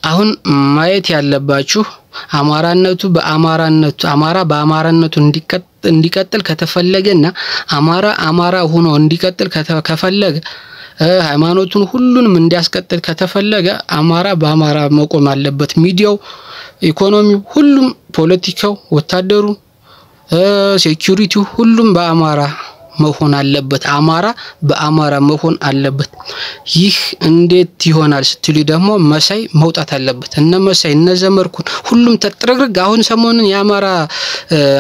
አሁን ማየት ያለባችሁ አማራነቱ በአማራነቱ አማራ በአማራነቱ እንዲቀጥል ከተፈለገና አማራ ሆኖ እንዲቀጥል ከፈለገ ሃይማኖቱን ሁሉንም እንዲያስቀጥል ከተፈለገ አማራ በአማራ መቆም አለበት። ሚዲያው፣ ኢኮኖሚው፣ ሁሉም ፖለቲካው፣ ወታደሩ፣ ሴኩሪቲው ሁሉም በአማራ መሆን አለበት። አማራ በአማራ መሆን አለበት። ይህ እንዴት ይሆናል ስትሉ ደግሞ መሳይ መውጣት አለበት። እነ መሳይ እነ ዘመርኩን ሁሉም ተጥረግረግ አሁን ሰሞኑን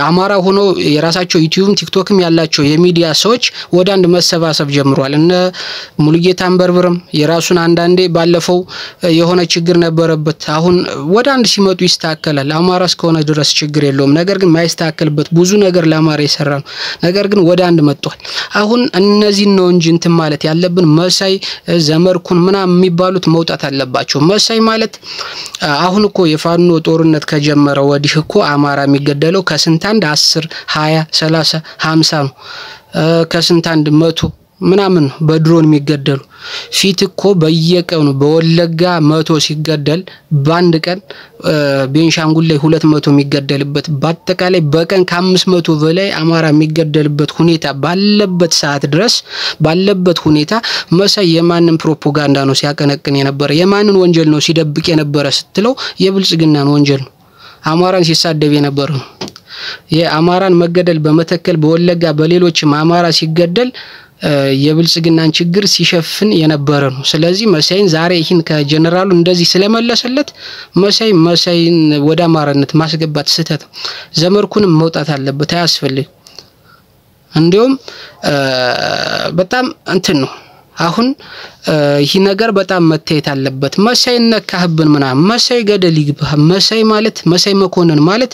አማራ ሆኖ የራሳቸው ዩቲዩብ ቲክቶክም ያላቸው የሚዲያ ሰዎች ወደ አንድ መሰባሰብ ጀምሯል። እነ ሙሉጌታ አንበርብርም የራሱን አንዳንዴ ባለፈው የሆነ ችግር ነበረበት። አሁን ወደ አንድ ሲመጡ ይስተካከላል። አማራ እስከሆነ ድረስ ችግር የለውም። ነገር ግን ማይስተካከልበት ብዙ ነገር ለአማራ ይሰራ ነው። ነገር ግን ወደ አንድ መጥቷል። አሁን እነዚህ ነው እንጂ እንት ማለት ያለብን መሳይ ዘመርኩን ምናም የሚባሉት መውጣት አለባቸው። መሳይ ማለት አሁን እኮ የፋኖ ጦርነት ከጀመረ ወዲህ እኮ አማራ የሚገደለው ከስንት አንድ 10 20 30 50 ነው። ከስንት አንድ 100 ምናምን በድሮን የሚገደሉ ፊት እኮ በየቀኑ በወለጋ 100 ሲገደል ባንድ ቀን ቤንሻንጉል ላይ 200 የሚገደልበት በአጠቃላይ በቀን ከ500 በላይ አማራ የሚገደልበት ሁኔታ ባለበት ሰዓት ድረስ ባለበት ሁኔታ መሳይ የማንን ፕሮፓጋንዳ ነው ሲያቀነቅን የነበረ የማንን ወንጀል ነው ሲደብቅ የነበረ ስትለው የብልጽግናን ወንጀል ነው። አማራን ሲሳደብ የነበረ ነው። የአማራን መገደል በመተከል በወለጋ በሌሎችም አማራ ሲገደል የብልጽግናን ችግር ሲሸፍን የነበረ ነው። ስለዚህ መሳይን ዛሬ ይህን ከጀነራሉ እንደዚህ ስለመለሰለት መሳይን ወደ አማራነት ማስገባት ስህተት ነው። ዘመርኩንም መውጣት አለበት አያስፈልግም። እንዲሁም በጣም እንትን ነው። አሁን ይህ ነገር በጣም መታየት አለበት። መሳይ ነካህብን ምናምን መሳይ ገደል ይግባ። መሳይ ማለት መሳይ መኮንን ማለት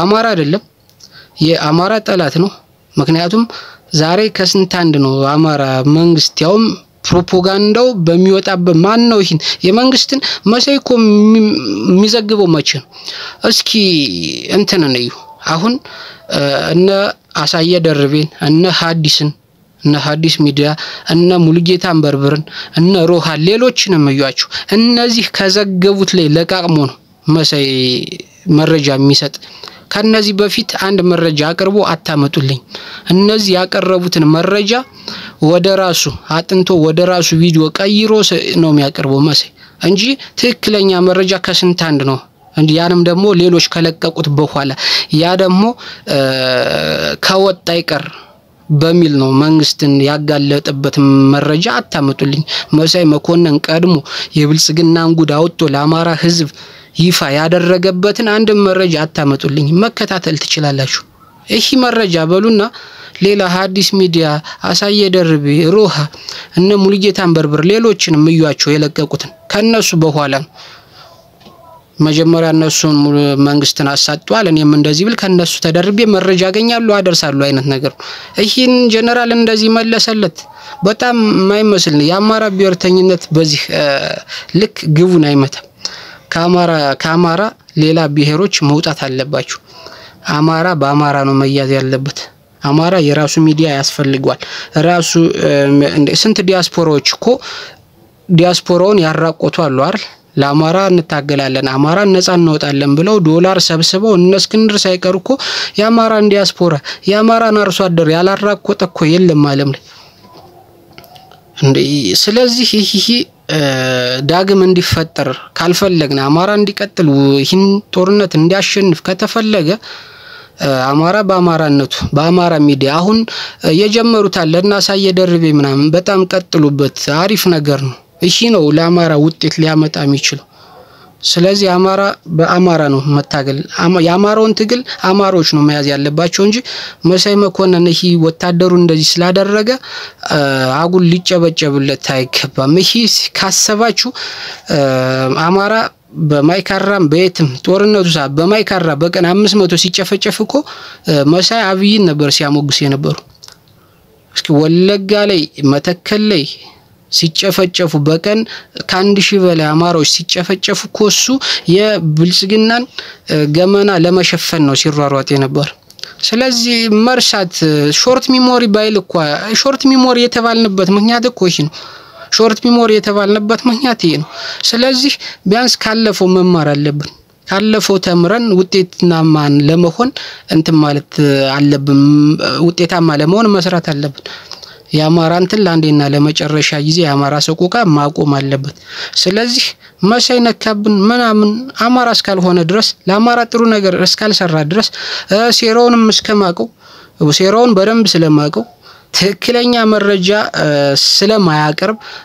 አማራ አይደለም፣ የአማራ ጠላት ነው። ምክንያቱም ዛሬ ከስንት አንድ ነው አማራ መንግስት ያውም ፕሮፓጋንዳው በሚወጣበት ማን ነው ይሄን የመንግስትን መሳይ እኮ የሚዘግበው መቼ ነው? እስኪ እንትን ነው አሁን እነ አሳየ ደርቤን እነ ሐዲስ ሚዲያ እነ ሙሉጌታ አንበርብርን እነ ሮሃ ሌሎችንም እዩአችሁ። እነዚህ ከዘገቡት ላይ ለቃቅሞ ነው መሳይ መረጃ የሚሰጥ። ከነዚህ በፊት አንድ መረጃ አቅርቦ አታመጡልኝ። እነዚህ ያቀረቡትን መረጃ ወደ ራሱ አጥንቶ ወደ ራሱ ቪዲዮ ቀይሮ ነው የሚያቀርበው መሳይ እንጂ ትክክለኛ መረጃ ከስንት አንድ ነው። እንዴ ያንም ደግሞ ሌሎች ከለቀቁት በኋላ ያ ደግሞ ከወጣ ይቀር በሚል ነው መንግስትን ያጋለጠበት መረጃ አታመጡልኝ። መሳይ መኮንን ቀድሞ የብልጽግናን ጉድ አውጥቶ ለአማራ ህዝብ ይፋ ያደረገበትን አንድ መረጃ አታመጡልኝ። መከታተል ትችላላችሁ። እሺ መረጃ በሉና ሌላ ሐዲስ ሚዲያ አሳየ ደርቤ ሮሃ እነ ሙሉጌታ አንበርብር ሌሎችንም እዩአቸው የለቀቁትን ከነሱ በኋላ መጀመሪያ እነሱን መንግስትን አሳጥቷል እኔም እንደዚህ ብል ከነሱ ተደርቤ መረጃ አገኛለሁ አደርሳለሁ አይነት ነገር። ይሄን ጀነራል እንደዚህ መለሰለት በጣም ማይመስል የአማራ ብሔርተኝነት በዚህ ልክ ግቡን አይመታም። ከአማራ ሌላ ብሔሮች መውጣት አለባችሁ። አማራ በአማራ ነው መያዝ ያለበት። አማራ የራሱ ሚዲያ ያስፈልጋል። ራሱ ስንት ዲያስፖራዎች እኮ ዲያስፖራውን ያራቆቱ አሉ አይደል? ለአማራ እንታገላለን አማራ ነፃ እንወጣለን ብለው ዶላር ሰብስበው እነ እስክንድር ሳይቀር እኮ የአማራን ዲያስፖራ የአማራን አርሶ አደር ያላራቆተ እኮ የለም ዓለም ላይ። ስለዚህ ይሄ ዳግም እንዲፈጠር ካልፈለግና አማራ እንዲቀጥል ይህን ጦርነት እንዲያሸንፍ ከተፈለገ አማራ በአማራነቱ በአማራ ሚዲያ አሁን የጀመሩት አለና አሳየ ደርቤ ምናምን በጣም ቀጥሉበት። አሪፍ ነገር ነው። እሺ ነው ለአማራ ውጤት ሊያመጣ የሚችለው። ስለዚህ አማራ በአማራ ነው መታገል። የአማራውን ትግል አማሮች ነው መያዝ ያለባቸው እንጂ መሳይ መኮንን ይሄ ወታደሩ እንደዚህ ስላደረገ አጉል ሊጨበጨብለት አይገባም። ይሄ ካሰባችሁ አማራ በማይካራም በየትም ጦርነቱ ሰዓት በማይካራ በቀን 500 ሲጨፈጨፍ እኮ መሳይ አብይን ነበር ሲያሞግስ የነበሩ። እስኪ ወለጋ ላይ መተከል ላይ ሲጨፈጨፉ በቀን ከ1000 በላይ አማራዎች ሲጨፈጨፉ ኮሱ የብልጽግናን ገመና ለመሸፈን ነው ሲሯሯጥ የነበር። ስለዚህ መርሳት ሾርት ሚሞሪ ባይል እኮ ሾርት ሚሞሪ የተባልንበት ምክንያት እኮ ይሄ ነው። ሾርት ሚሞሪ የተባልነበት ምክንያት ይሄ ነው ስለዚህ ቢያንስ ካለፈው መማር አለብን ካለፈው ተምረን ውጤታማ ለመሆን እንትን ማለት አለብን ውጤታማ ለመሆን መስራት አለብን ያማራንትን ላንዴና ለመጨረሻ ጊዜ ያማራ ሰቆቃ ማቆም አለበት ስለዚህ መሳይነካብን ምናምን አማራ እስካልሆነ ድረስ ለአማራ ጥሩ ነገር እስካልሰራ ድረስ ሴራውንም እስከማቀው ሴራውን በደንብ ስለማቀው ትክክለኛ መረጃ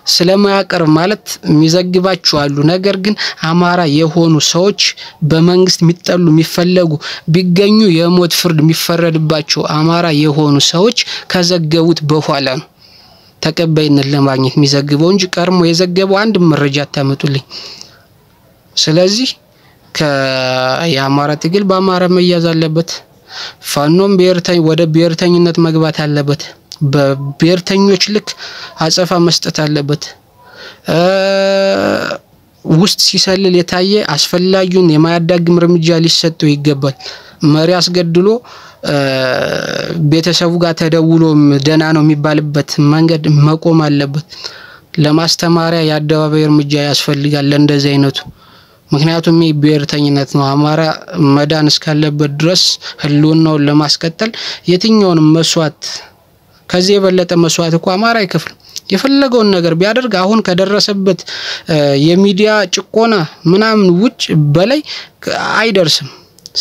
ስለማያቀርብ ማለት የሚዘግባቸው አሉ ነገር ግን አማራ የሆኑ ሰዎች በመንግስት የሚጠሉ የሚፈለጉ ቢገኙ የሞት ፍርድ የሚፈረድባቸው አማራ የሆኑ ሰዎች ከዘገቡት በኋላ ነው ተቀባይነት ለማግኘት የሚዘግበው እንጂ ቀርሞ የዘገበው አንድ መረጃ አታመጡልኝ ስለዚህ ከያማራ ትግል በአማራ መያዝ አለበት ፋኖም ወደ ብሔርተኝነት መግባት አለበት በብሔርተኞች ልክ አጸፋ መስጠት አለበት ውስጥ ሲሰልል የታየ አስፈላጊውን የማያዳግም እርምጃ ሊሰጠው ይገባል መሪ አስገድሎ ቤተሰቡ ጋር ተደውሎ ደና ነው የሚባልበት መንገድ መቆም አለበት ለማስተማሪያ ያደባባይ እርምጃ ያስፈልጋል ለእንደዚህ አይነቱ ምክንያቱም ብሔርተኝነት ነው አማራ መዳን እስካለበት ድረስ ህልውናውን ለማስቀጠል የትኛውንም መስዋዕት ከዚህ የበለጠ መስዋዕት እኮ አማራ አይከፍልም የፈለገውን ነገር ቢያደርግ አሁን ከደረሰበት የሚዲያ ጭቆና ምናምን ውጭ በላይ አይደርስም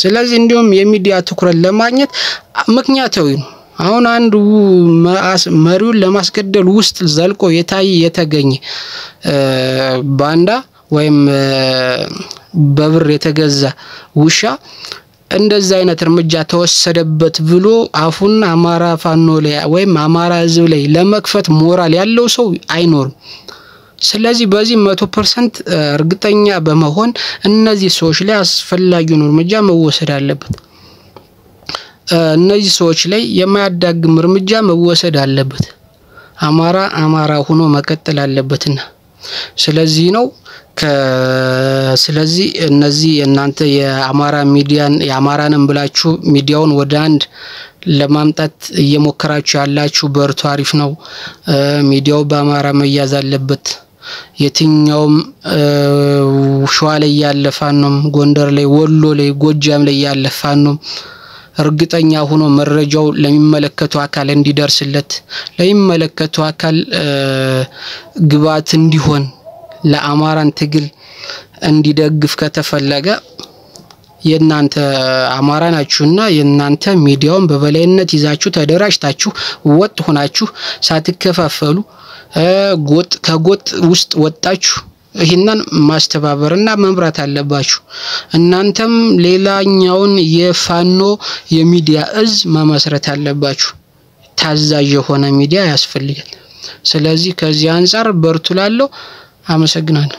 ስለዚህ እንዲሁም የሚዲያ ትኩረት ለማግኘት ምክንያታዊ ነው አሁን አንዱ መሪውን ለማስገደል ውስጥ ዘልቆ የተገኘ ባንዳ ወይም በብር የተገዛ ውሻ እንደዛ አይነት እርምጃ ተወሰደበት ብሎ አፉን አማራ ፋኖ ላይ ወይም አማራ ህዝብ ላይ ለመክፈት ሞራል ያለው ሰው አይኖርም ስለዚህ በዚህ 100% እርግጠኛ በመሆን እነዚህ ሰዎች ላይ አስፈላጊውን እርምጃ መወሰድ አለበት እነዚህ ሰዎች ላይ የማያዳግም እርምጃ መወሰድ አለበት አማራ ሆኖ መቀጠል አለበትና ስለዚህ ነው ስለዚህ እነዚህ እናንተ የአማራ ሚዲያን ያማራንም ብላችሁ ሚዲያውን ወደ አንድ ለማምጣት እየሞከራችሁ ያላችሁ በርቱ አሪፍ ነው ሚዲያው በአማራ መያዝ አለበት የትኛውም ሸዋ ላይ ያለፋንም ጎንደር ላይ ወሎ ላይ ጎጃም ላይ ያለፋንም እርግጠኛ ሆኖ መረጃው ለሚመለከተው አካል እንዲደርስለት ለሚመለከተው አካል ግባት እንዲሆን ለአማራን ትግል እንዲደግፍ ከተፈለገ የናንተ አማራ ናችሁና የናንተ ሚዲያውን በበላይነት ይዛችሁ ተደራጅታችሁ ወጥ ሆናችሁ ሳትከፋፈሉ ከጎጥ ውስጥ ወጣችሁ ይሄንን ማስተባበርና መምራት አለባችሁ እናንተም ሌላኛውን የፋኖ የሚዲያ እዝ መመስረት አለባችሁ ታዛዥ የሆነ ሚዲያ ያስፈልጋል ስለዚህ ከዚህ አንፃር በርቱላለው አመሰግናለሁ